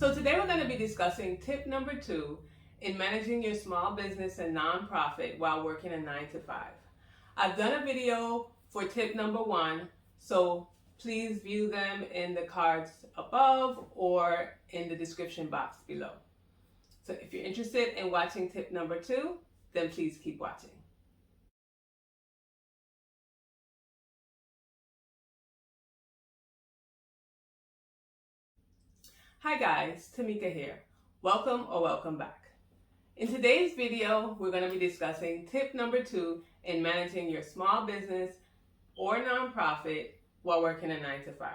So today we're going to be discussing tip number 2 in managing your small business and nonprofit while working a 9 to 5. I've done a video for tip number 1, so please view them in the cards above or in the description box below. So if you're interested in watching tip number 2, then please keep watching. Hi guys, Tamika here. Welcome or welcome back. In today's video, we're going to be discussing tip number 2 in managing your small business or nonprofit while working a 9 to 5.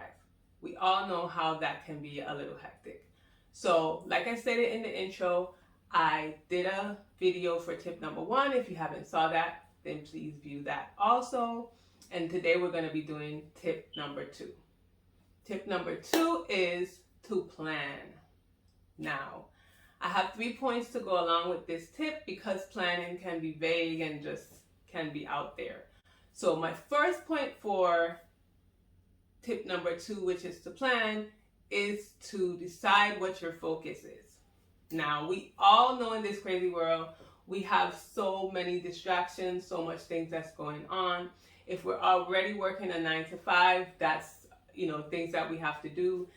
We all know how that can be a little hectic. So, like I stated in the intro, I did a video for tip number 1. If you haven't saw that, then please view that also. And today we're going to be doing tip number 2. Tip number 2 is to plan. Now, I have 3 points to go along with this tip because planning can be vague and just can be out there. So my first point for tip number 2, which is to plan, is to decide what your focus is. Now, we all know in this crazy world, we have so many distractions, so much things that's going on. If we're already working a 9 to 5, that's, things that we have to do.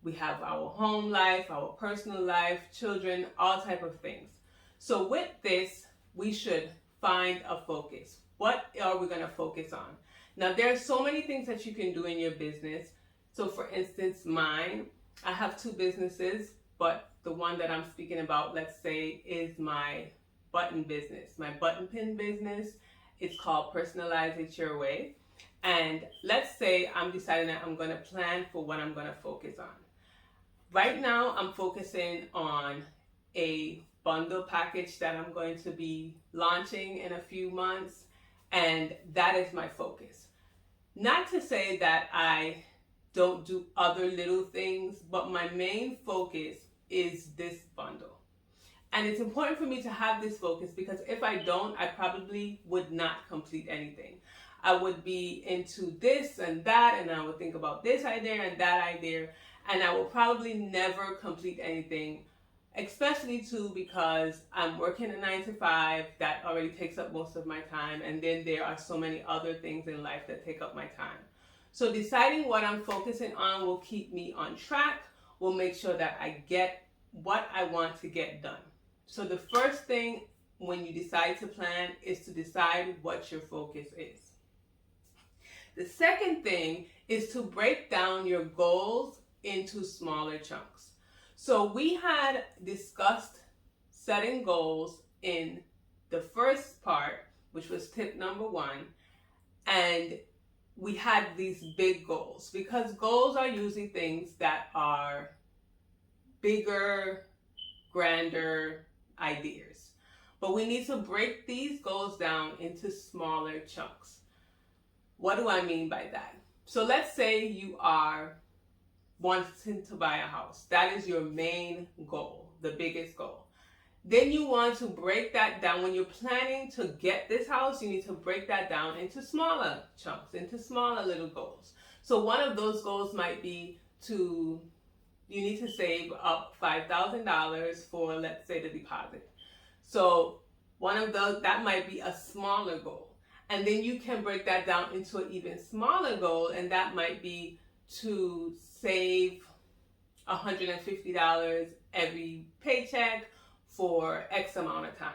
We have our home life, our personal life, children, all type of things. So with this, we should find a focus. What are we going to focus on? Now, there are so many things that you can do in your business. So for instance, mine, I have 2 businesses, but the one that I'm speaking about, let's say, is my button business, my button pin business. It's called Personalize It Your Way. And let's say I'm deciding that I'm going to plan for what I'm going to focus on. Right now, I'm focusing on a bundle package that I'm going to be launching in a few months, and that is my focus. Not to say that I don't do other little things, but my main focus is this bundle. And it's important for me to have this focus because if I don't, I probably would not complete anything. I would be into this and that, and I would think about this idea and that idea, and I will probably never complete anything, especially too because I'm working a 9 to 5 that already takes up most of my time, and then there are so many other things in life that take up my time. So deciding what I'm focusing on will keep me on track, will make sure that I get what I want to get done. So the first thing when you decide to plan is to decide what your focus is. The second thing is to break down your goals into smaller chunks. So we had discussed setting goals in the first part, which was tip number 1, and we had these big goals because goals are usually things that are bigger, grander ideas. But we need to break these goals down into smaller chunks. What do I mean by that? So let's say you are wanting to buy a house. That is your main goal, the biggest goal. Then you want to break that down. When you're planning to get this house, you need to break that down into smaller chunks, into smaller little goals. So one of those goals might be you need to save up $5,000 for, let's say, the deposit. So one of those, that might be a smaller goal. And then you can break that down into an even smaller goal, and that might be to save $150 every paycheck for X amount of time.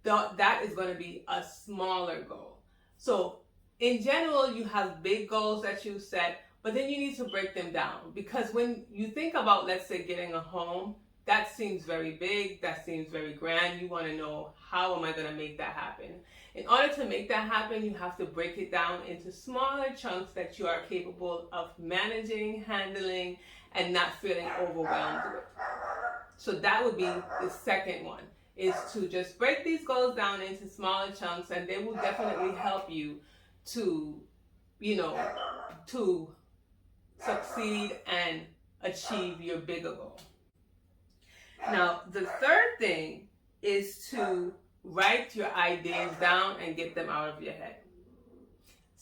That is going to be a smaller goal. So in general, you have big goals that you set, but then you need to break them down because when you think about, let's say, getting a home, that seems very big, that seems very grand. You want to know, how am I going to make that happen? In order to make that happen, you have to break it down into smaller chunks that you are capable of managing, handling, and not feeling overwhelmed with. So that would be the second one, is to just break these goals down into smaller chunks, and they will definitely help you to, to succeed and achieve your bigger goal. Now, the third thing is to write your ideas down and get them out of your head.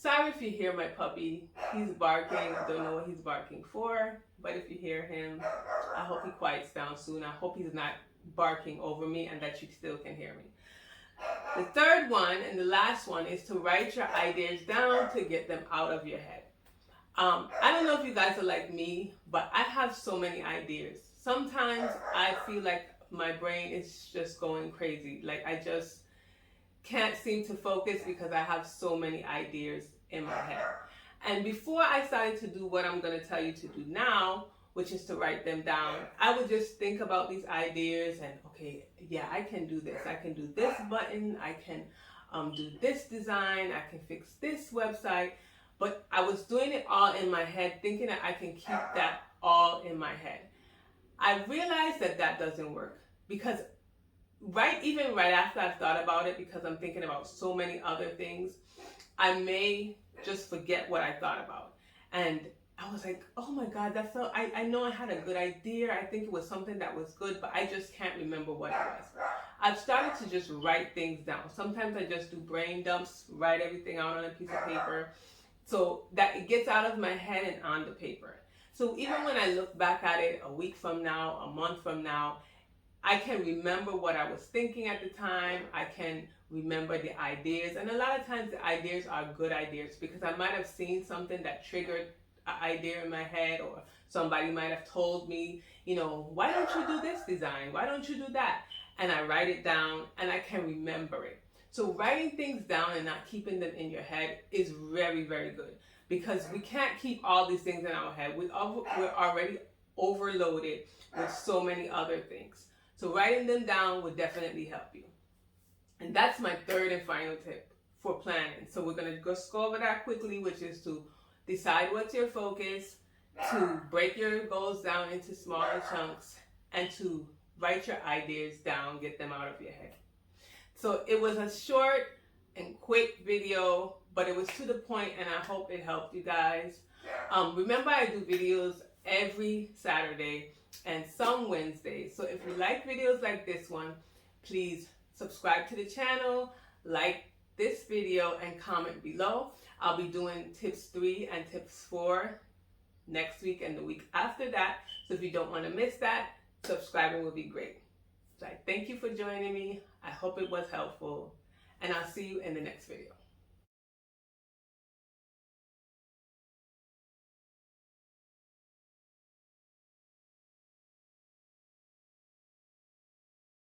Sorry if you hear my puppy. He's barking. I don't know what he's barking for, but if you hear him, I hope he quiets down soon. I hope he's not barking over me and that you still can hear me. The third one and the last one is to write your ideas down to get them out of your head. I don't know if you guys are like me, but I have so many ideas. Sometimes I feel like my brain is just going crazy. Like I just can't seem to focus because I have so many ideas in my head. And before I started to do what I'm going to tell you to do now, which is to write them down, I would just think about these ideas and, okay, yeah, I can do this. I can do this button. I can do this design. I can fix this website. But I was doing it all in my head, thinking that I can keep that all in my head. I realized that that doesn't work because even right after I've thought about it, because I'm thinking about so many other things, I may just forget what I thought about. And I was like, oh my God, I know I had a good idea. I think it was something that was good, but I just can't remember what it was. I've started to just write things down. Sometimes I just do brain dumps, write everything out on a piece of paper so that it gets out of my head and on the paper. So even when I look back at it a week from now, a month from now, I can remember what I was thinking at the time. I can remember the ideas. And a lot of times the ideas are good ideas because I might have seen something that triggered an idea in my head, or somebody might have told me, why don't you do this design? Why don't you do that? And I write it down and I can remember it. So writing things down and not keeping them in your head is very, very good because we can't keep all these things in our head. We're already overloaded with so many other things. So writing them down would definitely help you. And that's my third and final tip for planning. So we're going to just go over that quickly, which is to decide what's your focus, to break your goals down into smaller chunks, and to write your ideas down, get them out of your head. So it was a short and quick video, but it was to the point, and I hope it helped you guys. Remember, I do videos every Saturday and some Wednesdays. So if you like videos like this one, please subscribe to the channel, like this video, and comment below. I'll be doing tips 3 and tips 4 next week and the week after that. So if you don't want to miss that, subscribing will be great. So I thank you for joining me. I hope it was helpful, and I'll see you in the next video.